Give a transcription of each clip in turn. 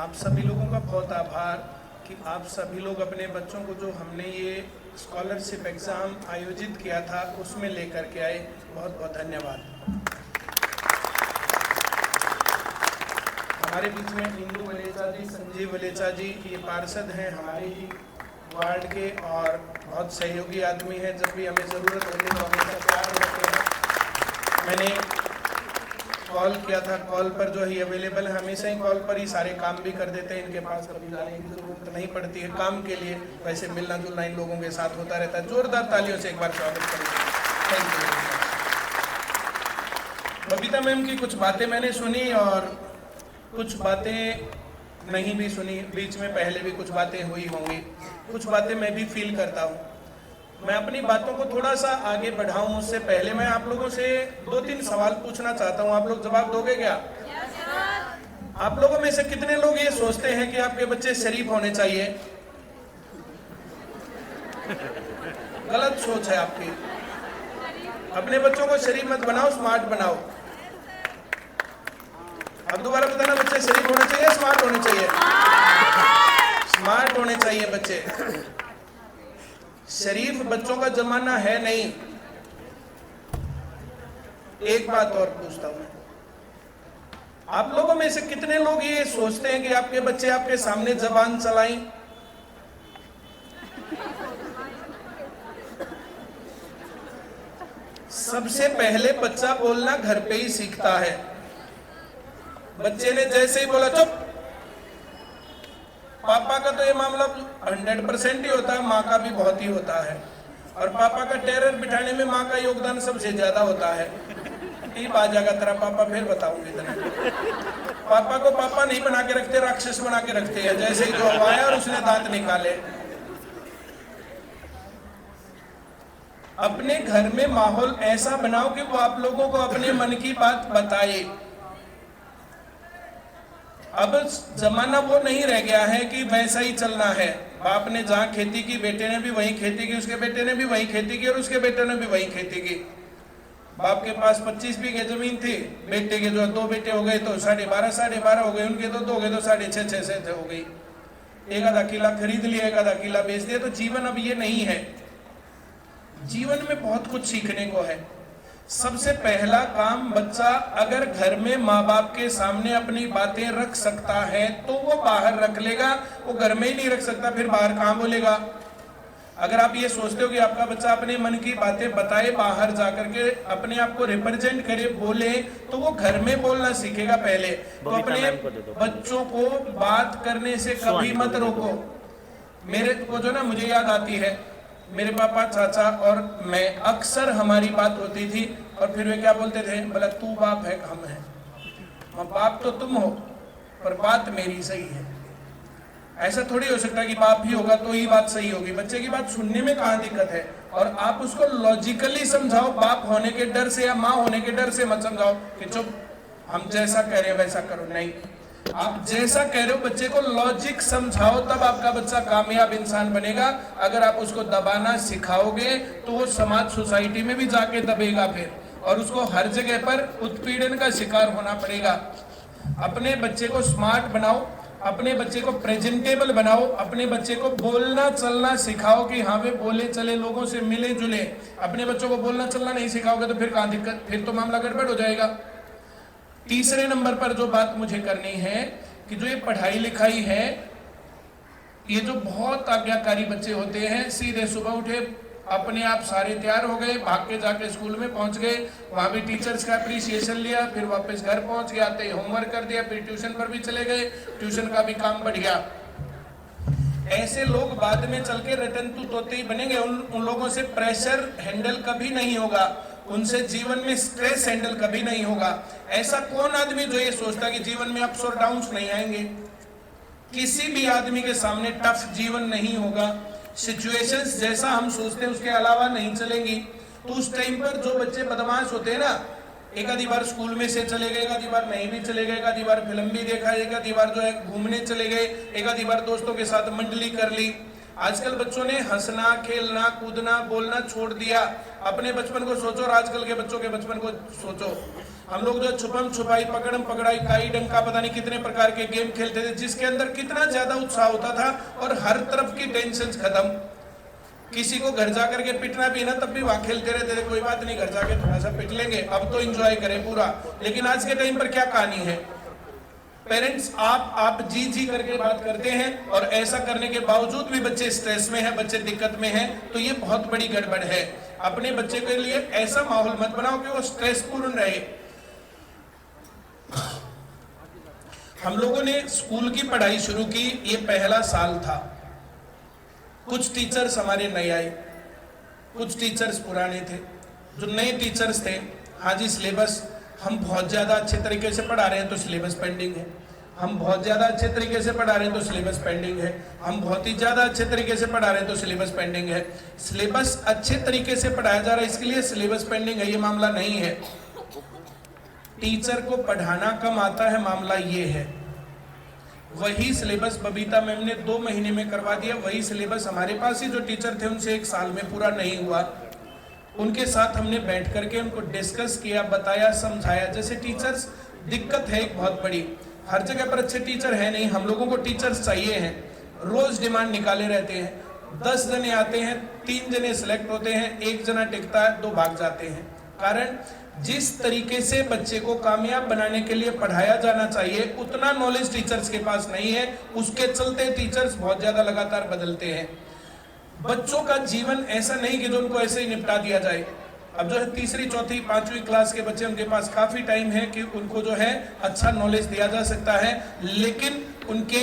आप सभी लोगों का बहुत आभार कि आप सभी लोग अपने बच्चों को जो हमने ये स्कॉलरशिप एग्ज़ाम आयोजित किया था उसमें लेकर के आए। बहुत बहुत धन्यवाद। हमारे बीच में इंदू वलेचा जी, संजीव वलेचा जी, ये पार्षद हैं हमारे ही वार्ड के और बहुत सहयोगी आदमी हैं। जब भी हमें ज़रूरत होती है तो हमेशा तैयार रहते हैं। मैंने कॉल किया था, कॉल पर जो है अवेलेबल है, हमेशा ही कॉल पर ही सारे काम भी कर देते हैं। इनके पास कभी जाने की जरूरत नहीं पड़ती है काम के लिए। वैसे मिलना जुलना इन लोगों के साथ होता रहता है। जोरदार तालियों से एक बार स्वागत करें। Thank you. बबीता मैम की कुछ बातें मैंने सुनी और कुछ बातें नहीं भी सुनी। बीच में पहले भी कुछ बातें हुई होंगी, कुछ बातें मैं भी फील करता हूँ। मैं अपनी बातों को थोड़ा सा आगे बढ़ाऊं उससे पहले मैं आप लोगों से 2-3 सवाल पूछना चाहता हूं। आप लोग जवाब दोगे क्या? आप लोगों में से कितने लोग ये सोचते हैं कि आपके बच्चे शरीफ होने चाहिए? गलत सोच है आपकी। अपने बच्चों को शरीफ मत बनाओ, स्मार्ट बनाओ। अब दोबारा बताना, बच्चे शरीफ होने चाहिए, स्मार्ट होने चाहिए? स्मार्ट होने चाहिए बच्चे। शरीफ बच्चों का जमाना है नहीं। एक बात और पूछता हूं मैं, आप लोगों में से कितने लोग ये सोचते हैं कि आपके बच्चे आपके सामने जबान चलाएं? सबसे पहले बच्चा बोलना घर पे ही सीखता है। बच्चे ने जैसे ही बोला चुप, पापा का तो ये मामला 100% ही होता है, माँ का भी बहुत ही होता है। और पापा का टेरर बिठाने में माँ का योगदान सबसे ज्यादा होता है। ठीक आ जाएगा तेरा पापा, फिर बताऊंगी तेरे। पापा को पापा नहीं बना के रखते, राक्षस बना के रखते हैं। जैसे ही जो आया और उसने दांत निकाले। अपने घर में माहौल ऐसा बनाओ कि वो आप लोगों को अपने मन की बात बताए। अब जमाना वो नहीं रह गया है कि वैसा ही चलना है। बाप ने जहां खेती की, बेटे ने भी वही खेती की, उसके बेटे ने भी वही खेती की और उसके बेटे ने भी वही खेती की। बाप के पास 25 बीघे जमीन थी, बेटे के जो 2 बेटे हो गए तो 12.5 हो गए, उनके तो 2 हो गए तो 6.5 हो गई। एक आधा किला खरीद लिया, एक आधा किला बेच दिया। तो जीवन अब ये नहीं है। जीवन में बहुत कुछ सीखने को है। सबसे पहला काम, बच्चा अगर घर में माँ बाप के सामने अपनी बातें रख सकता है तो वो बाहर रख लेगा। वो घर में ही नहीं रख सकता, फिर बाहर कहाँ बोलेगा? अगर आप ये सोचते हो कि आपका बच्चा अपने मन की बातें बताए, बाहर जाकर के अपने आप को रिप्रेजेंट करे, बोले, तो वो घर में बोलना सीखेगा पहले। तो अपने बच्चों को बात करने से कभी मत रोको। मेरे को जो ना, मुझे याद आती है, मेरे पापा, चाचा और मैं, अक्सर हमारी बात होती थी और फिर वे क्या बोलते थे, बोला तू बाप है हम है। बाप तो तुम हो पर बात मेरी सही है। ऐसा थोड़ी हो सकता कि बाप ही होगा तो ही बात सही होगी। बच्चे की बात सुनने में कहाँ दिक्कत है? और आप उसको लॉजिकली समझाओ। बाप होने के डर से या माँ होने के डर से मत समझाओ कि चुप, हम जैसा कह रहे हैं वैसा करो। नहीं, आप जैसा कह रहे हो बच्चे को लॉजिक समझाओ, तब आपका बच्चा कामयाब इंसान बनेगा। अगर आप उसको दबाना सिखाओगे तो वो समाज, सोसाइटी में भी जाके दबेगा फिर, और उसको हर जगह पर उत्पीड़न का शिकार होना पड़ेगा। अपने बच्चे को स्मार्ट बनाओ, अपने बच्चे को प्रेजेंटेबल बनाओ, अपने बच्चे को बोलना चलना सिखाओ कि हाँ वे बोले चले, लोगों से मिले जुले। अपने बच्चों को बोलना चलना नहीं सिखाओगे तो फिर कहाँ दिक्कत, फिर तो मामला गड़बड़ हो जाएगा। तीसरे नंबर पर जो बात मुझे करनी है कि जो ये पढ़ाई लिखाई है, ये जो बहुत आज्ञाकारी बच्चे होते हैं, सीधे सुबह उठे, अपने आप सारे तैयार हो गए, भाग के जाके स्कूल में पहुंच गए, वहां भी टीचर्स का अप्रिसिएशन लिया, फिर वापस घर पहुंच गए, आते ही होमवर्क कर दिया, फिर ट्यूशन पर भी चले गए, ट्यूशन का भी काम बढ़ गया। ऐसे लोग बाद में चल के रटन तू तोते ही बनेंगे। उन लोगों से प्रेशर हैंडल कभी नहीं होगा, उनसे जीवन में स्ट्रेस हैंडल कभी नहीं होगा। ऐसा कौन आदमी जो ये सोचता कि जीवन में अप्स और डाउन्स नहीं आएंगे? किसी भी आदमी के सामने टफ जीवन नहीं होगा। सिचुएशंस जैसा हम सोचते हैं उसके अलावा नहीं चलेंगी। तो उस टाइम पर जो बच्चे बदमाश होते हैं ना, एक आधी बार स्कूल में से चले गए, एक आधी बार नहीं भी चले गए, एक आधी बार फिल्म भी देखा, एक आधी बार जो है घूमने चले गए, एक आधी बार दोस्तों के साथ मंडली कर ली। आजकल बच्चों ने हंसना, खेलना, कूदना, बोलना छोड़ दिया। अपने बचपन को सोचो और आजकल के बच्चों के बचपन को सोचो। हम लोग जो छुपम छुपाई, पकड़म पकड़ाई, काई डंका, पता नहीं कितने प्रकार के गेम खेलते थे, जिसके अंदर कितना ज्यादा उत्साह होता था और हर तरफ की टेंशन खत्म। किसी को घर जाकर के पिटना भी ना, तब भी वहां खेलते रहते थे, कोई बात नहीं घर जाके थोड़ा सा पिट लेंगे, अब तो एंजॉय करें पूरा। लेकिन आज के टाइम पर क्या कहानी है, पेरेंट्स आप जी जी करके बात करते हैं और ऐसा करने के बावजूद भी बच्चे स्ट्रेस में हैं, बच्चे दिक्कत में हैं, तो ये बहुत बड़ी गड़बड़ है। अपने बच्चे के लिए ऐसा माहौल मत बनाओ कि वो स्ट्रेस पूर्ण रहे। हम लोगों ने स्कूल की पढ़ाई शुरू की, ये पहला साल था। कुछ टीचर्स हमारे नए आए, कुछ टीचर्स पुराने थे। जो नए टीचर्स थे, हाँ जी सिलेबस हम बहुत ज्यादा अच्छे तरीके से पढ़ा रहे हैं तो सिलेबस पेंडिंग है, हम बहुत ज्यादा अच्छे तरीके से पढ़ा रहे हैं तो सिलेबस पेंडिंग है, हम बहुत ही ज्यादा अच्छे तरीके से पढ़ा रहे हैं तो सिलेबस पेंडिंग है। सिलेबस अच्छे तरीके से पढ़ाया जा रहा है इसके लिए सिलेबस पेंडिंग है, ये मामला नहीं है। टीचर को पढ़ाना कम आता है, मामला ये है। वही सिलेबस बबीता मैम ने 2 महीने में करवा दिया, वही सिलेबस हमारे पास ही जो टीचर थे उनसे 1 साल में पूरा नहीं हुआ। उनके साथ हमने बैठ करके उनको डिस्कस किया, बताया, समझाया। जैसे टीचर्स दिक्कत है एक बहुत बड़ी, हर जगह पर अच्छे टीचर है नहीं, हम लोगों को टीचर्स चाहिए हैं। रोज डिमांड निकाले रहते हैं, 10 जने आते हैं, 3 जने सिलेक्ट होते हैं, 1 जना टिकता है, 2 भाग जाते हैं। कारण जिस तरीके से बच्चे को कामयाब बनाने के लिए पढ़ाया जाना चाहिए उतना नॉलेज टीचर्स के पास नहीं है, उसके चलते टीचर्स बहुत ज्यादा लगातार बदलते हैं। बच्चों का जीवन ऐसा नहीं कि जो उनको ऐसे ही निपटा दिया जाए। अब जो है 3री, 4th, 5वीं क्लास के बच्चे, उनके पास काफी टाइम है कि उनको जो है अच्छा नॉलेज दिया जा सकता है, लेकिन उनके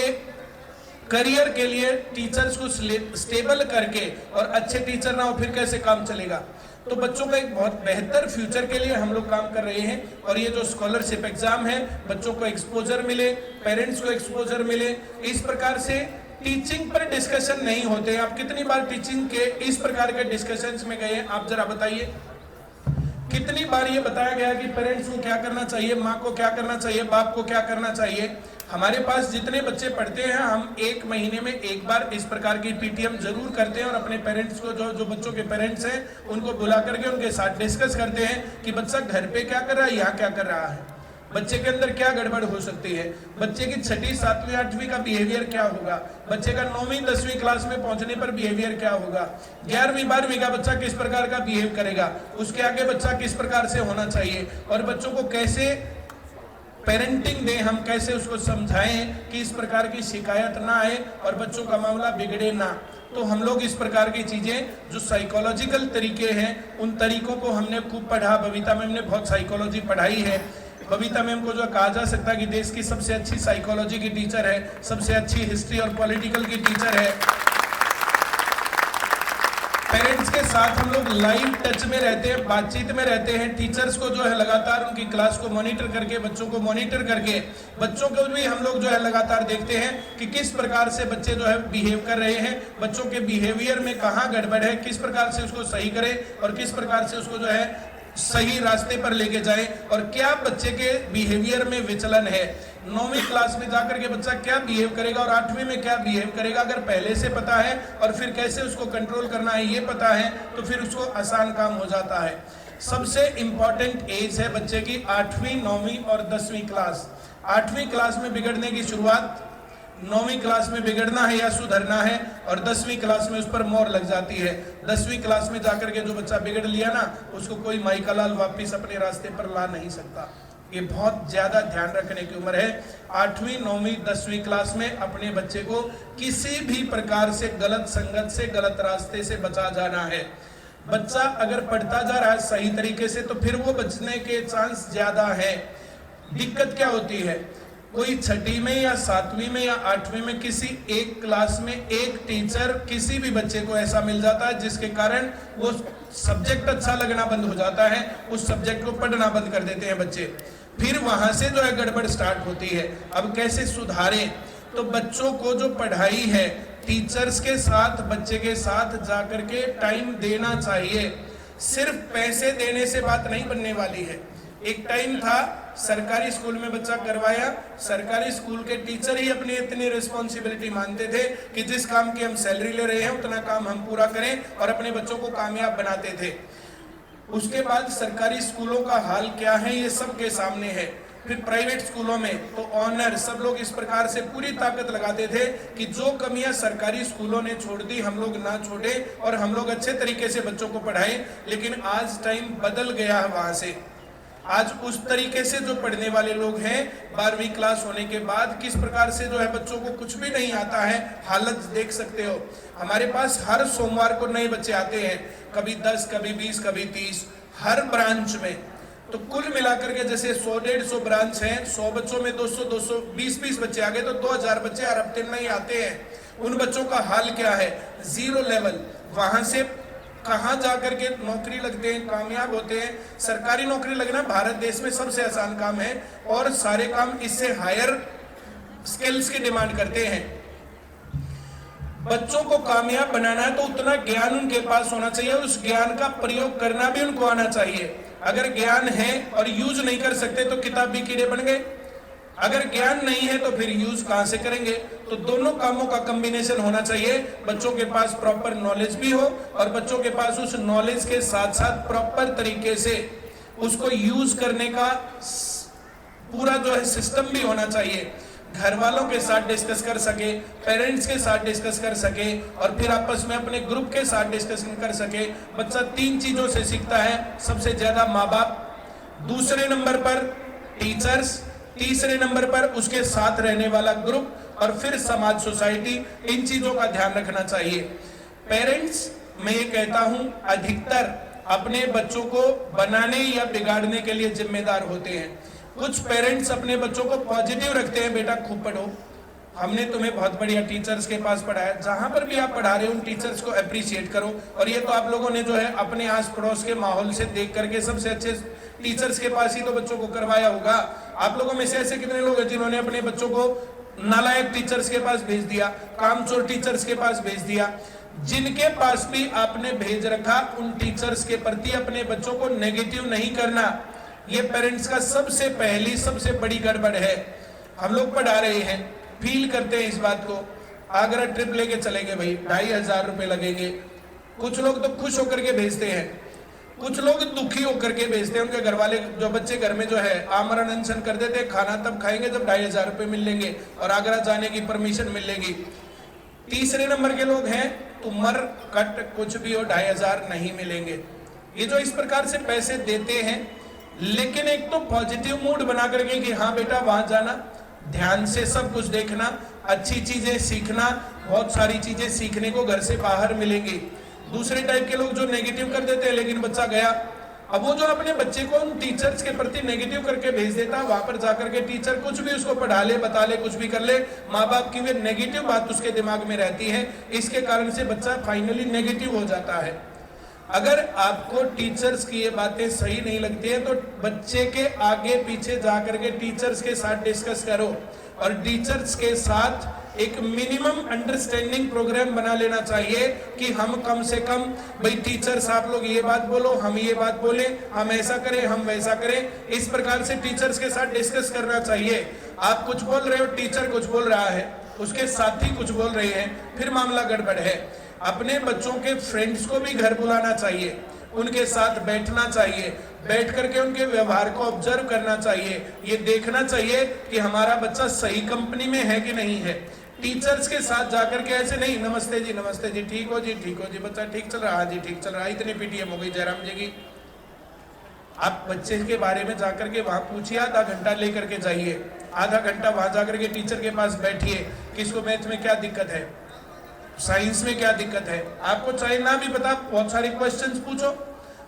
करियर के लिए टीचर्स को स्टेबल करके और अच्छे टीचर ना हो फिर कैसे काम चलेगा। तो बच्चों का एक बहुत बेहतर फ्यूचर के लिए हम लोग काम कर रहे हैं और ये जो स्कॉलरशिप एग्जाम है, बच्चों को एक्सपोजर मिले, पेरेंट्स को एक्सपोजर मिले, इस प्रकार से टीचिंग पर डिस्कशन नहीं होते। आप कितनी बार टीचिंग के इस प्रकार के डिस्कशंस में गए, आप जरा बताइए। कितनी बार ये बताया गया कि पेरेंट्स को क्या करना चाहिए, माँ को क्या करना चाहिए, बाप को क्या करना चाहिए। हमारे पास जितने बच्चे पढ़ते हैं, हम 1 महीने में 1 बार इस प्रकार की पीटीएम जरूर करते हैं और अपने पेरेंट्स को, जो बच्चों के पेरेंट्स हैं, उनको बुला करके उनके साथ डिस्कस करते हैं कि बच्चा घर पे क्या कर रहा है, यहाँ क्या कर रहा है, बच्चे के अंदर क्या गड़बड़ हो सकती है, बच्चे की 6ठी, 7वीं, 8वीं का बिहेवियर क्या होगा, बच्चे का 9वीं, 10वीं क्लास में पहुंचने पर बिहेवियर क्या होगा, 11वीं, 12वीं का बच्चा किस प्रकार का बिहेव करेगा, उसके आगे बच्चा किस प्रकार से होना चाहिए, और बच्चों को कैसे पेरेंटिंग दें, हम कैसे उसको समझाएं कि इस प्रकार की शिकायत ना आए और बच्चों का मामला बिगड़े ना। तो हम लोग इस प्रकार की चीजें जो साइकोलॉजिकल तरीके हैं, उन तरीकों को हमने खूब पढ़ा। बबीता मैम ने बहुत साइकोलॉजी पढ़ाई है। बबीता मैम को जो कहा जा सकता है कि देश की सबसे अच्छी साइकोलॉजी की टीचर है, सबसे अच्छी हिस्ट्री और पॉलिटिकल की टीचर है। पेरेंट्स के साथ हम लोग लाइव टच में रहते हैं, बातचीत में रहते हैं। टीचर्स को जो है लगातार उनकी क्लास को मॉनिटर करके, बच्चों को मॉनिटर करके, बच्चों को भी हम लोग जो है लगातार देखते हैं कि किस प्रकार से बच्चे जो है बिहेव कर रहे हैं, बच्चों के बिहेवियर में कहाँ गड़बड़ है, किस प्रकार से उसको सही करें और किस प्रकार से उसको जो है सही रास्ते पर लेके जाए, और क्या बच्चे के बिहेवियर में विचलन है। 9वीं क्लास में जाकर के बच्चा क्या बिहेव करेगा और 8वीं में क्या बिहेव करेगा, अगर पहले से पता है और फिर कैसे उसको कंट्रोल करना है ये पता है, तो फिर उसको आसान काम हो जाता है। सबसे इंपॉर्टेंट एज है बच्चे की 8वीं, 9वीं और 10वीं क्लास। 8वीं क्लास में बिगड़ने की शुरुआत, 9वीं क्लास में बिगड़ना है या सुधरना है, और 10वीं क्लास में उस पर मोहर लग जाती है। 10वीं क्लास में जाकर के जो बच्चा बिगड़ लिया ना, उसको कोई माइका लाल वापिस अपने रास्ते पर ला नहीं सकता। ये बहुत ज्यादा ध्यान रखने की उम्र है। 8वीं, 9वीं, 10वीं क्लास में अपने बच्चे को किसी भी प्रकार से गलत संगत से, गलत रास्ते से बचा जाना है। बच्चा अगर पढ़ता जा रहा है सही तरीके से, तो फिर वो बचने के चांस ज्यादा है। दिक्कत क्या होती है, कोई 6ठी में या 7वीं में या 8वीं में किसी एक क्लास में एक टीचर किसी भी बच्चे को ऐसा मिल जाता है जिसके कारण वो सब्जेक्ट अच्छा लगना बंद हो जाता है, उस सब्जेक्ट को पढ़ना बंद कर देते हैं बच्चे। फिर वहां से जो है गड़बड़ स्टार्ट होती है। अब कैसे सुधारें, तो बच्चों को जो पढ़ाई है टीचर्स के साथ, बच्चे के साथ जाकर के टाइम देना चाहिए। सिर्फ पैसे देने से बात नहीं बनने वाली है। एक टाइम था सरकारी स्कूल में बच्चा करवाया, सरकारी स्कूल के टीचर ही अपनी इतनी रिस्पॉन्सिबिलिटी मानते थे कि जिस काम की हम सैलरी ले रहे हैं उतना काम हम पूरा करें और अपने बच्चों को कामयाब बनाते थे। उसके बाद सरकारी स्कूलों का हाल क्या है ये सबके सामने है। फिर प्राइवेट स्कूलों में तो ऑनर सब लोग इस प्रकार से पूरी ताकत लगाते थे कि जो कमियां सरकारी स्कूलों ने छोड़ दी हम लोग ना छोड़े और हम लोग अच्छे तरीके से बच्चों को पढ़ाएं। लेकिन आज टाइम बदल गया है, वहां से आज उस तरीके से जो पढ़ने वाले लोग हैं 12वीं क्लास होने के बाद किस प्रकार से जो है बच्चों को कुछ भी नहीं आता है, हालत देख सकते हो। हमारे पास हर सोमवार को नए बच्चे आते हैं, कभी 10, कभी 20, कभी 30, हर ब्रांच में। तो कुल मिलाकर के जैसे 100-150 ब्रांच हैं, 100 बच्चों में 200-220 बच्चे आ गए तो 2000 बच्चे हर हफ्ते नहीं आते हैं। उन बच्चों का हाल क्या है, जीरो लेवल। वहां से कहाँ जाकर के नौकरी लगते हैं, कामयाब होते हैं। सरकारी नौकरी लगना भारत देश में सबसे आसान काम है और सारे काम इससे हायर स्किल्स की डिमांड करते हैं। बच्चों को कामयाब बनाना है तो उतना ज्ञान उनके पास होना चाहिए, उस ज्ञान का प्रयोग करना भी उनको आना चाहिए। अगर ज्ञान है और यूज नहीं कर सकते तो किताब भी कीड़े बन गए। अगर ज्ञान नहीं है तो फिर यूज कहां से करेंगे। तो दोनों कामों का कॉम्बिनेशन होना चाहिए, बच्चों के पास प्रॉपर नॉलेज भी हो और बच्चों के पास उस नॉलेज के साथ साथ प्रॉपर तरीके से उसको यूज करने का पूरा जो है सिस्टम भी होना चाहिए। घर वालों के साथ डिस्कस कर सके, पेरेंट्स के साथ डिस्कस कर सके और फिर आपस में अपने ग्रुप के साथ डिस्कशन कर सके। बच्चा 3 चीजों से सीखता है, सबसे ज्यादा माँ बाप, दूसरे नंबर पर टीचर्स, तीसरे नंबर पर उसके साथ रहने वाला ग्रुप और फिर समाज, सोसाइटी। इन चीजों का ध्यान रखना चाहिए। पेरेंट्स, मैं ये कहता हूं, अधिकतर अपने बच्चों को बनाने या बिगाड़ने के लिए जिम्मेदार होते हैं। कुछ पेरेंट्स अपने बच्चों को पॉजिटिव रखते हैं, बेटा खूब पढ़ो, हमने तुम्हें बहुत बढ़िया टीचर्स के पास पढ़ाया, जहां पर भी आप पढ़ा रहे हो उन टीचर्स को अप्रिशिएट करो। और ये तो आप लोगों ने जो है अपने आस पड़ोस के माहौल से देख करके सबसे अच्छे टीचर्स के पास ही तो बच्चों को करवाया होगा। आप लोगों में से ऐसे कितने लोग हैं जिन्होंने अपने बच्चों को नालायक टीचर्स के पास भेज दिया, कामचोर टीचर्स के पास भेज दिया। जिनके पास भी आपने भेज रखा उन टीचर्स के प्रति अपने बच्चों को नेगेटिव नहीं करना। ये पेरेंट्स का सबसे पहली सबसे बड़ी गड़बड़ है। हम लोग पढ़ा रहे हैं, फील करते हैं इस बात को, आगरा ट्रिप लेके चलेंगे भाई, 2500 रुपए लगेंगे। कुछ लोग तो खुश होकर के भेजते हैं, कुछ लोग दुखी होकर के भेजते हैं। उनके घर वाले जो बच्चे घर में जो है आमरण अनशन कर देते हैं, खाना तब खाएंगे जब 2500 रुपए मिल लेंगे और आगरा जाने की परमिशन मिल लेगी। तीसरे नंबर के लोग हैं, तो मर कट कुछ भी हो 2500 नहीं मिलेंगे। ये जो इस प्रकार से पैसे देते हैं, लेकिन एक तो पॉजिटिव मूड बना करके कि हाँ बेटा वहां जाना, ध्यान से सब कुछ देखना, अच्छी चीजें सीखना, बहुत सारी चीजें सीखने को घर से बाहर मिलेंगी। दूसरे टाइप के लोग जो नेगेटिव कर देते हैं, लेकिन बच्चा गया, अब वो जो अपने बच्चे को उन टीचर्स के प्रति नेगेटिव करके भेज देता है, वहां पर जाकर के टीचर कुछ भी उसको पढ़ा ले, बता ले, कुछ भी कर ले, माँ बाप की वे नेगेटिव बात उसके दिमाग में रहती है। इसके कारण से बच्चा फाइनली नेगेटिव हो जाता है। अगर आपको टीचर्स की ये बातें सही नहीं लगती है तो बच्चे के आगे पीछे जाकर के टीचर्स के साथ डिस्कस करो और टीचर्स के साथ एक मिनिमम अंडरस्टैंडिंग प्रोग्राम बना लेना चाहिए कि हम कम से कम भाई टीचर्स आप लोग ये बात बोलो, हम ये बात बोले, हम ऐसा करें, हम वैसा करें। इस प्रकार से टीचर्स के साथ डिस्कस करना चाहिए। आप कुछ बोल रहे हो, टीचर कुछ बोल रहा है, उसके साथी कुछ बोल रहे हैं, फिर मामला गड़बड़ है। अपने बच्चों के फ्रेंड्स को भी घर बुलाना चाहिए, उनके साथ बैठना चाहिए, बैठ करके उनके व्यवहार को ऑब्जर्व करना चाहिए। ये देखना चाहिए कि हमारा बच्चा सही कंपनी में है कि नहीं है। टीचर्स के साथ जाकर के ऐसे नहीं, नमस्ते जी, ठीक हो जी, बच्चा ठीक चल रहा, जी ठीक चल रहा, इतनी पीटीएम हो गई जयराम जी की। आप बच्चे के बारे में जाकर के वहां पूछिए, आधा घंटा लेकर के जाइए, आधा घंटा वहां जाकर के टीचर के पास बैठिए, किसको मैथ में क्या दिक्कत है, साइंस में क्या दिक्कत है। आपको चाहे ना भी पता, बहुत सारे क्वेश्चंस पूछो,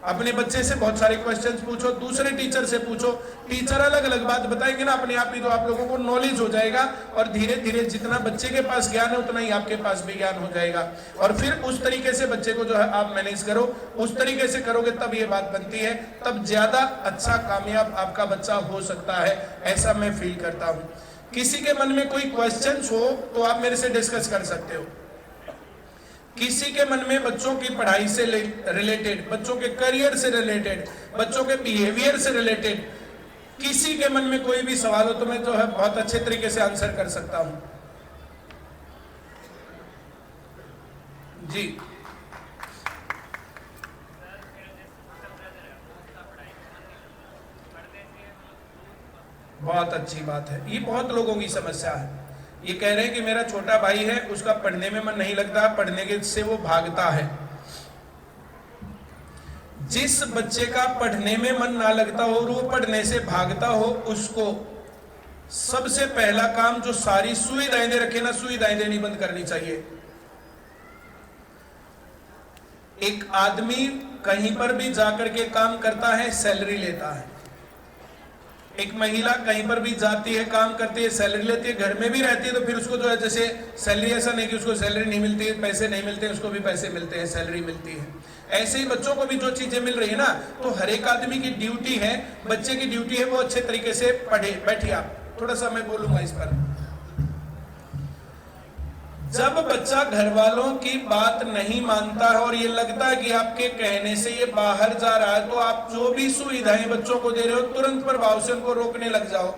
अपने बच्चे से बहुत सारे क्वेश्चंस पूछो, दूसरे टीचर से पूछो। टीचर अलग अलग बात बताएंगे ना, अपने आप ही तो आप लोगों को नॉलेज हो जाएगा और धीरे धीरे जितना बच्चे के पास ज्ञान है उतना ही आपके पास भी ज्ञान हो जाएगा। और फिर उस तरीके से बच्चे को जो है आप मैनेज करो, उस तरीके से करोगे तब ये बात बनती है, तब ज्यादा अच्छा कामयाब आपका बच्चा हो सकता है, ऐसा मैं फील करता हूँ। किसी के मन में कोई क्वेश्चन हो तो आप मेरे से डिस्कस कर सकते हो। किसी के मन में बच्चों की पढ़ाई से रिलेटेड, बच्चों के करियर से रिलेटेड, बच्चों के बिहेवियर से रिलेटेड किसी के मन में कोई भी सवाल हो तो मैं जो है बहुत अच्छे तरीके से आंसर कर सकता हूं। जी बहुत अच्छी बात है। ये बहुत लोगों की समस्या है। ये कह रहे हैं कि मेरा छोटा भाई है, उसका पढ़ने में मन नहीं लगता, पढ़ने के से वो भागता है। जिस बच्चे का पढ़ने में मन ना लगता हो और वो पढ़ने से भागता हो, उसको सबसे पहला काम जो सारी सुविधाएं दे रखे ना, सुविधाएं देनी बंद करनी चाहिए। एक आदमी कहीं पर भी जाकर के काम करता है, सैलरी लेता है। एक महिला कहीं पर भी जाती है, काम करती है, सैलरी लेती है, घर में भी रहती है, तो फिर उसको जो है जैसे सैलरी, ऐसा नहीं कि उसको सैलरी नहीं मिलती है, पैसे नहीं मिलते हैं, उसको भी पैसे मिलते हैं, सैलरी मिलती है। ऐसे ही बच्चों को भी जो चीजें मिल रही है ना, तो हर एक आदमी की ड्यूटी है, बच्चे की ड्यूटी है वो अच्छे तरीके से पढ़े। बैठिए आप, थोड़ा सा मैं बोलूंगा इस पर। जब बच्चा घर वालों की बात नहीं मानता है और ये लगता है कि आपके कहने से ये बाहर जा रहा है, तो आप जो भी सुविधाएं बच्चों को दे रहे हो तुरंत प्रभाव से उनको रोकने लग जाओ।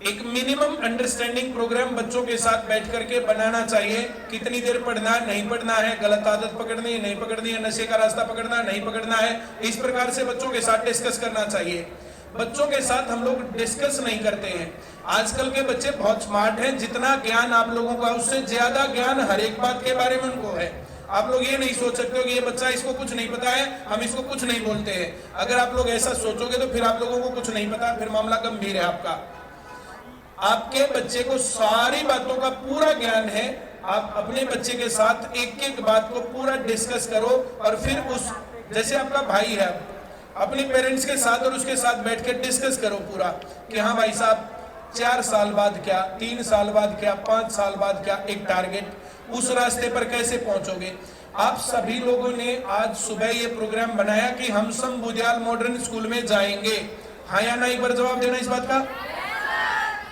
एक मिनिमम अंडरस्टैंडिंग प्रोग्राम बच्चों के साथ बैठ करके बनाना चाहिए। कितनी देर पढ़ना है, नहीं पढ़ना है, गलत आदत पकड़नी है, नहीं पकड़नी है, नशे का रास्ता पकड़ना है, नहीं पकड़ना है, इस प्रकार से बच्चों के साथ डिस्कस करना चाहिए। बच्चों के साथ हम लोग डिस्कस नहीं करते हैं। आजकल के बच्चे बहुत स्मार्ट हैं, जितना ज्ञान आप लोगों का उससे ज्यादा ज्ञान हर एक बात के बारे में उनको है। आप लोग ये नहीं सोच सकते हो कि ये बच्चा, इसको कुछ नहीं पता है, हम इसको कुछ नहीं बोलते हैं। अगर आप लोग ऐसा सोचोगे तो फिर आप लोगों को कुछ नहीं पता, फिर मामला गंभीर है आपका। आपके बच्चे को सारी बातों का पूरा ज्ञान है। आप अपने बच्चे के साथ एक एक बात को पूरा डिस्कस करो और फिर उस, जैसे आपका भाई है, अपने पेरेंट्स के साथ और उसके साथ बैठ के डिस्कस करो पूरा कि हाँ भाई साहब 4 साल बाद क्या, 3 साल बाद क्या, 5 साल बाद क्या, एक टारगेट, उस रास्ते पर कैसे पहुंचोगे। आप सभी लोगों ने आज सुबह ये प्रोग्राम बनाया कि हम सम बुधियाल मॉडर्न स्कूल में जाएंगे, हाँ या ना, एक बार जवाब देना इस बात का।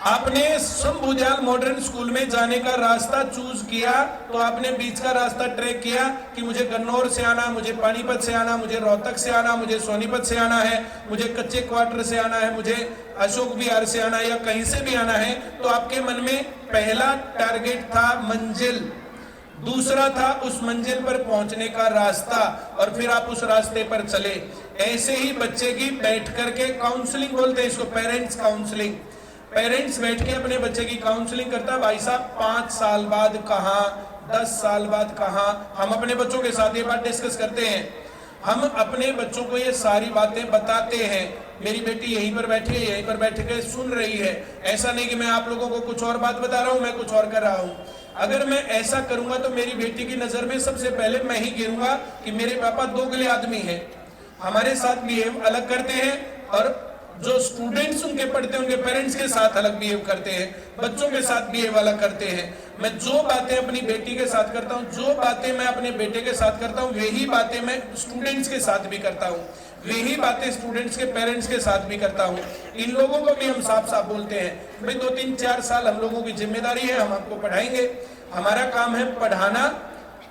आपने सम बुधियाल मॉडर्न स्कूल में जाने का रास्ता चूज किया, तो आपने बीच का रास्ता ट्रैक किया कि मुझे गन्नौर से आना, मुझे पानीपत से आना, मुझे रोहतक से आना, मुझे सोनीपत से आना है, मुझे कच्चे क्वार्टर से आना है, मुझे अशोक विहार से आना है, या कहीं से भी आना है। तो आपके मन में पहला टारगेट था मंजिल, दूसरा था उस मंजिल पर पहुंचने का रास्ता, और फिर आप उस रास्ते पर चले। ऐसे ही बच्चे की बैठ करके काउंसलिंग बोलते हैं इसको, पेरेंट्स काउंसलिंग। पेरेंट्स बैठ के अपने बच्चे की काउंसलिंग करता है, भाई साहब 5 साल बाद कहाँ, 10 साल बाद कहाँ। हम अपने बच्चों के साथ ये बात डिस्कस करते हैं, हम अपने बच्चों को ये सारी बातें बताते हैं। मेरी बेटी यहीं पर बैठी है, यहीं पर बैठ के सुन रही है। ऐसा नहीं कि मैं आप लोगों को कुछ और बात बता रहा हूँ, मैं कुछ और कर रहा हूँ। अगर मैं ऐसा करूंगा तो मेरी बेटी की नजर में सबसे पहले मैं ही गिरूंगा कि मेरे पापा दोगले आदमी हैं, हमारे साथ बिहेव अलग करते हैं, और जो स्टूडेंट्स उनके पढ़ते हैं उनके पेरेंट्स के साथ अलग बिहेव करते हैं, बच्चों के साथ बिहेव अलग करते हैं। मैं जो बातें अपनी बेटी के साथ करता हूँ, जो बातें मैं अपने बेटे के साथ करता हूँ, वही बातें मैं स्टूडेंट्स के साथ भी करता हूँ, वही बातें स्टूडेंट्स के पेरेंट्स के साथ भी करता हूँ। इन लोगों को भी हम साफ साफ बोलते हैं भाई 2, 3, 4 साल हम लोगों की जिम्मेदारी है, हम आपको पढ़ाएंगे, हमारा काम है पढ़ाना,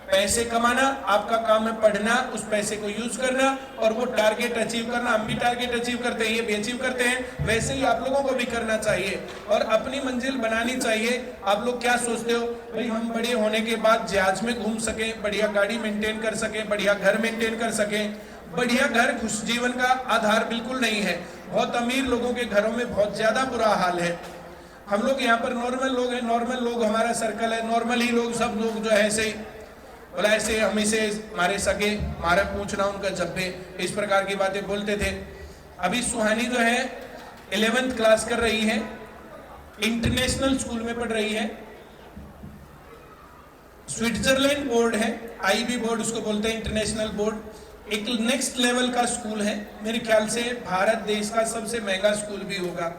पैसे कमाना, आपका काम है पढ़ना, उस पैसे को यूज करना और वो टारगेट अचीव करना। हम भी टारगेट अचीव करते हैं, ये भी अचीव करते हैं, वैसे ही आप लोगों को भी करना चाहिए और अपनी मंजिल बनानी चाहिए। आप लोग क्या सोचते हो भाई, हम बड़े होने के बाद जहाज में घूम सके, बढ़िया गाड़ी मेंटेन कर सके, बढ़िया घर मेंटेन कर सके। बढ़िया घर खुश जीवन का आधार बिल्कुल नहीं है। बहुत अमीर लोगों के घरों में बहुत ज्यादा बुरा हाल है। हम लोग यहाँ पर नॉर्मल लोग हैं, नॉर्मल लोग हमारा सर्कल है, नॉर्मल ही लोग, सब लोग जो है ऐसे ही बोला, ऐसे हम इसे हमारे सगे, हमारा पूछना उनका जब्बे, इस प्रकार की बातें बोलते थे। अभी सुहानी जो है 11th क्लास कर रही है, इंटरनेशनल स्कूल में पढ़ रही है, स्विट्जरलैंड बोर्ड है, आईबी बोर्ड उसको बोलते हैं, इंटरनेशनल बोर्ड। एक नेक्स्ट लेवल का स्कूल है, मेरे ख्याल से भारत देश का सबसे महंगा स्कूल भी होगा।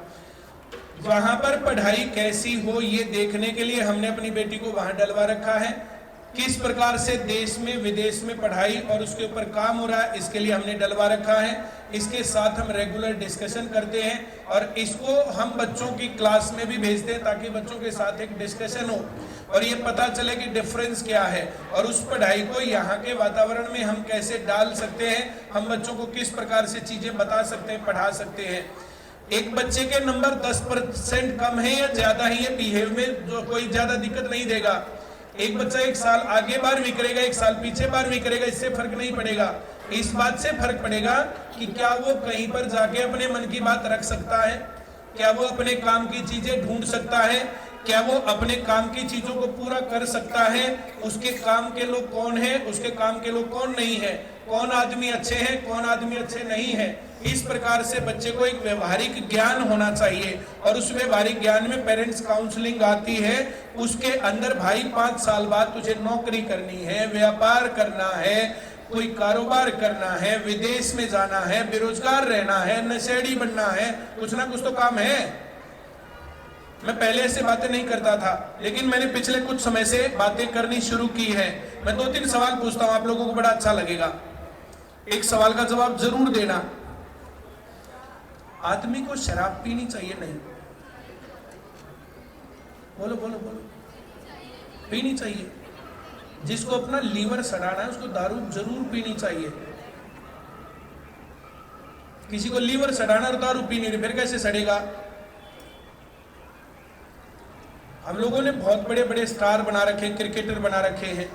वहां पर पढ़ाई कैसी हो ये देखने के लिए हमने अपनी बेटी को वहां डलवा रखा है। किस प्रकार से देश में विदेश में पढ़ाई और उसके ऊपर काम हो रहा है, इसके लिए हमने डलवा रखा है। इसके साथ हम रेगुलर डिस्कशन करते हैं और इसको हम बच्चों की क्लास में भी भेजते हैं ताकि बच्चों के साथ एक डिस्कशन हो और ये पता चले कि डिफरेंस क्या है और उस पढ़ाई को यहाँ के वातावरण में हम कैसे डाल सकते हैं, हम बच्चों को किस प्रकार से चीजें बता सकते हैं, पढ़ा सकते हैं। एक बच्चे के नंबर 10% कम है या ज्यादा ही है, बिहेव में जो कोई ज्यादा दिक्कत नहीं देगा। एक बच्चा 1 साल आगे 12वीं करेगा, 1 साल पीछे 12वीं करेगा, इससे फर्क नहीं पड़ेगा। इस बात से फर्क पड़ेगा कि क्या वो कहीं पर जाके अपने मन की बात रख सकता है, क्या वो अपने काम की चीजें ढूंढ सकता है, क्या वो अपने काम की चीजों को पूरा कर सकता है, उसके काम के लोग कौन है, उसके काम के लोग कौन नहीं है, कौन आदमी अच्छे हैं, कौन आदमी अच्छे नहीं है। इस प्रकार से बच्चे को एक व्यवहारिक ज्ञान होना चाहिए, और उस व्यवहारिक ज्ञान में पेरेंट्स काउंसलिंग आती है। उसके अंदर भाई 5 साल बाद तुझे नौकरी करनी है, व्यापार करना है, कोई कारोबार करना है, विदेश में जाना है, बेरोजगार रहना है, नशेड़ी बनना है, कुछ ना कुछ तो काम है। मैं पहले ऐसे बातें नहीं करता था, लेकिन मैंने पिछले कुछ समय से बातें करनी शुरू की है। मैं 2-3 सवाल पूछता हूं, आप लोगों को बड़ा अच्छा लगेगा। एक सवाल का जवाब जरूर देना। आदमी को शराब पीनी चाहिए नहीं? बोलो बोलो बोलो। पीनी चाहिए। जिसको अपना लीवर सड़ाना है उसको दारू जरूर पीनी चाहिए। किसी को लीवर सड़ाना और दारू पीनी नहीं, फिर कैसे सड़ेगा? हम लोगों ने बहुत बड़े बड़े स्टार बना रखे, क्रिकेटर बना रखे हैं।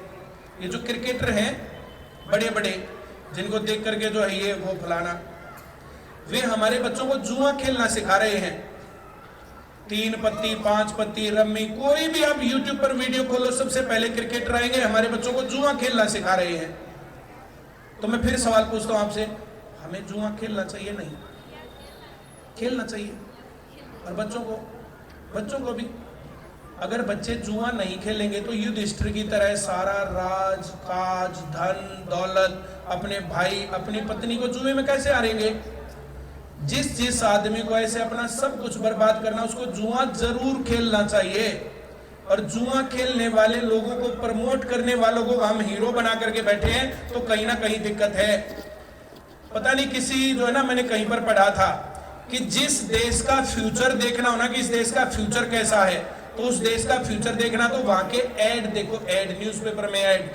ये जो क्रिकेटर हैं बड़े बड़े, जिनको देख करके जो है ये वो फलाना, वे हमारे बच्चों को जुआ खेलना सिखा रहे हैं। 3 पत्ती 5 पत्ती रम्मी, कोई भी आप YouTube पर वीडियो खोलो, सबसे पहले क्रिकेटर आएंगे, हमारे बच्चों को जुआ खेलना सिखा रहे हैं। तो मैं फिर सवाल पूछता हूं आपसे, हमें जुआ खेलना चाहिए नहीं? खेलना चाहिए। और बच्चों को भी। अगर बच्चे जुआ नहीं खेलेंगे तो युधिष्ठिर की तरह सारा राज काज धन दौलत, अपने भाई अपनी पत्नी को जुए में कैसे हारेंगे? जिस आदमी को ऐसे अपना सब कुछ बर्बाद करना, उसको जुआ जरूर खेलना चाहिए। और जुआ खेलने वाले लोगों को, प्रमोट करने वालों को हम हीरो बना करके बैठे हैं, तो कहीं ना कहीं दिक्कत है। पता नहीं किसी जो है ना, मैंने कहीं पर पढ़ा था कि जिस देश का फ्यूचर देखना हो ना, कि इस देश का फ्यूचर कैसा है, तो उस देश का फ्यूचर देखना तो वहां के ऐड देखो, ऐड न्यूज़पेपर में ऐड,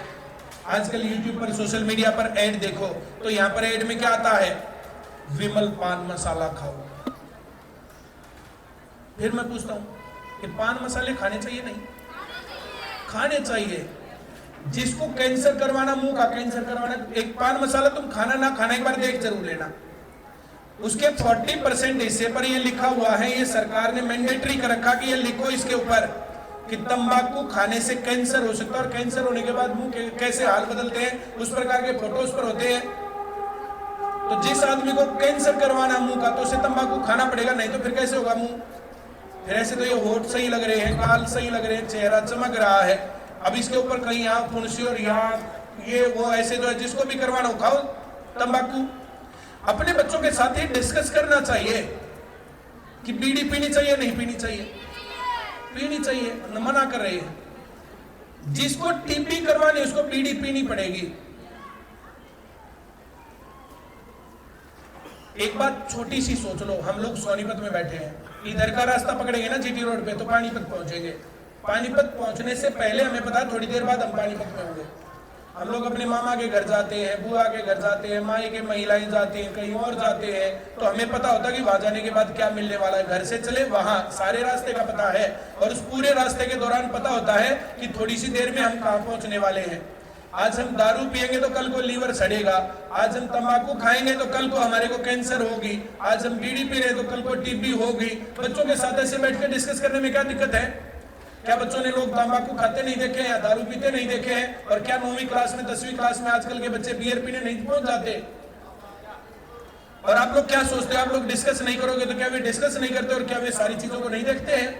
आजकल यूट्यूब पर सोशल मीडिया पर ऐड देखो, तो यहाँ पर ऐड में क्या आता है? विमल पान मसाला खाओ। फिर मैं पूछता हूं कि पान मसाले खाने चाहिए नहीं? खाने चाहिए। जिसको कैंसर करवाना, मुंह का कैंसर करवाना, एक पान मसाला तुम खाना ना खाना एक बार देख जरूर लेना। उसके 40% हिस्से पर ये लिखा हुआ है, ये सरकार ने मैंडेटरी कर रखा कि ये लिखो इसके ऊपर कि तंबाकू खाने से कैंसर हो सकता है, और कैंसर होने के बाद मुंह कैसे हाल बदलते हैं, उस प्रकार के फोटो उस पर होते हैं। तो जिस आदमी को कैंसर करवाना मुंह का, तो उसे तंबाकू खाना पड़ेगा, नहीं तो फिर कैसे होगा मुंह? फिर ऐसे तो ये होठ सही लग रहे हैं, गाल सही लग रहे हैं, चेहरा चमक रहा है, अब इसके ऊपर कहीं यहाँ फुंसी और यहाँ ये वो, ऐसे जो है जिसको भी करवाना हो खाओ तंबाकू। अपने बच्चों के साथ ही डिस्कस करना चाहिए कि बीड़ी पीनी चाहिए नहीं पीनी चाहिए? पीनी चाहिए, मना कर रहे हैं। जिसको टीबी करवानी उसको बीड़ी पीनी पड़ेगी। एक बात छोटी सी सोच लो, हम लोग सोनीपत में बैठे हैं, इधर का रास्ता पकड़ेंगे ना जीटी रोड पे तो पानीपत पहुंचेंगे। पानीपत पहुंचने से पहले हमें पता थोड़ी देर बाद हम पानीपत में होंगे। हम लोग अपने मामा के घर जाते हैं, बुआ के घर जाते हैं, माई के महिलाएं जाती हैं, कहीं और जाते हैं, तो हमें पता होता है कि वहां जाने के बाद क्या मिलने वाला है। घर से चले वहां सारे रास्ते का पता है, और उस पूरे रास्ते के दौरान पता होता है कि थोड़ी सी देर में हम कहां पहुंचने वाले हैं। आज हम दारू पिएंगे तो कल को लीवर सड़ेगा, आज हम तंबाकू खाएंगे तो कल को हमारे को कैंसर होगी, आज हम बीड़ी पी रहे तो कल को टीबी होगी। बच्चों के साथ ऐसे बैठ कर डिस्कस करने में क्या दिक्कत है? क्या बच्चों ने लोग तंबाकू खाते नहीं देखे या दारू पीते नहीं देखे हैं? और क्या 9वीं क्लास में 10वीं क्लास में आजकल के बच्चे बियर पीने नहीं पहुंच जाते? और आप लोग क्या सोचते हैं? आप लोग डिस्कस नहीं करोगे तो क्या वे डिस्कस नहीं करते, और क्या वे सारी चीजों को नहीं देखते हैं?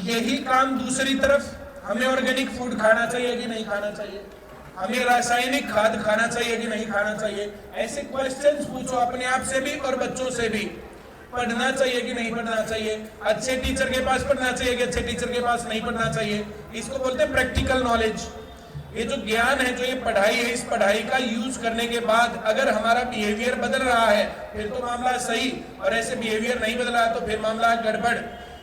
यही काम दूसरी तरफ, हमें ऑर्गेनिक फूड खाना चाहिए कि नहीं खाना चाहिए? हमें रासायनिक खाद खाना चाहिए कि नहीं खाना चाहिए? ऐसे क्वेश्चंस पूछो अपने आप से भी और बच्चों से भी। पढ़ना चाहिए कि नहीं पढ़ना चाहिए? अच्छे टीचर के पास पढ़ना चाहिए कि अच्छे टीचर के पास नहीं पढ़ना चाहिए? इसको बोलते हैं प्रैक्टिकल नॉलेज। ये जो ज्ञान है, जो ये पढ़ाई है, इस पढ़ाई का यूज करने के बाद अगर हमारा बिहेवियर बदल रहा है फिर तो मामला सही, और ऐसे बिहेवियर नहीं बदल रहा तो फिर मामला गड़बड़।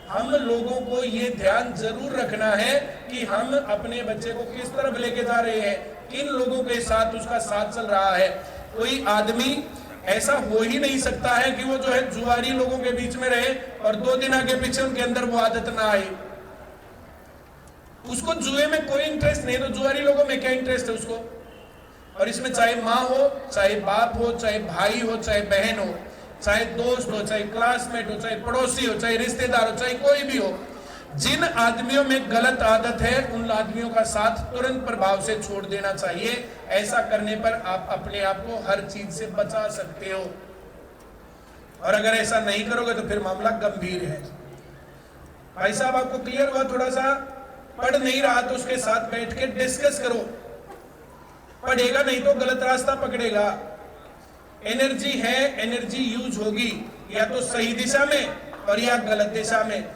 हम लोगों को ये ध्यान जरूर रखना है कि हम अपने बच्चे को किस तरफ लेके जा रहे हैं, किन लोगों के साथ उसका साथ चल रहा है। कोई आदमी ऐसा हो ही नहीं सकता है कि वो जो है जुआरी लोगों के बीच में रहे और 2 दिन आगे पीछे उनके अंदर वो आदत ना आए। उसको जुए में कोई इंटरेस्ट नहीं, तो जुआरी लोगों में क्या इंटरेस्ट है उसको। और इसमें चाहे माँ हो, चाहे बाप हो, चाहे भाई हो, चाहे बहन हो, चाहे दोस्त हो, चाहे क्लासमेट हो, चाहे पड़ोसी हो, चाहे रिश्तेदार हो, चाहे कोई भी हो, जिन आदमियों में गलत आदत है उन आदमियों का साथ तुरंत प्रभाव से छोड़ देना चाहिए। ऐसा करने पर आप अपने आप को हर चीज से बचा सकते हो। और अगर ऐसा नहीं करोगे तो फिर मामला गंभीर है। भाई साहब, आपको क्लियर हुआ? थोड़ा सा पढ़ नहीं रहा तो उसके साथ बैठ के डिस्कस करो। पढ़ेगा नहीं तो गलत रास्ता पकड़ेगा। एनर्जी है, एनर्जी यूज होगी या तो सही दिशा में और या गलत दिशा में।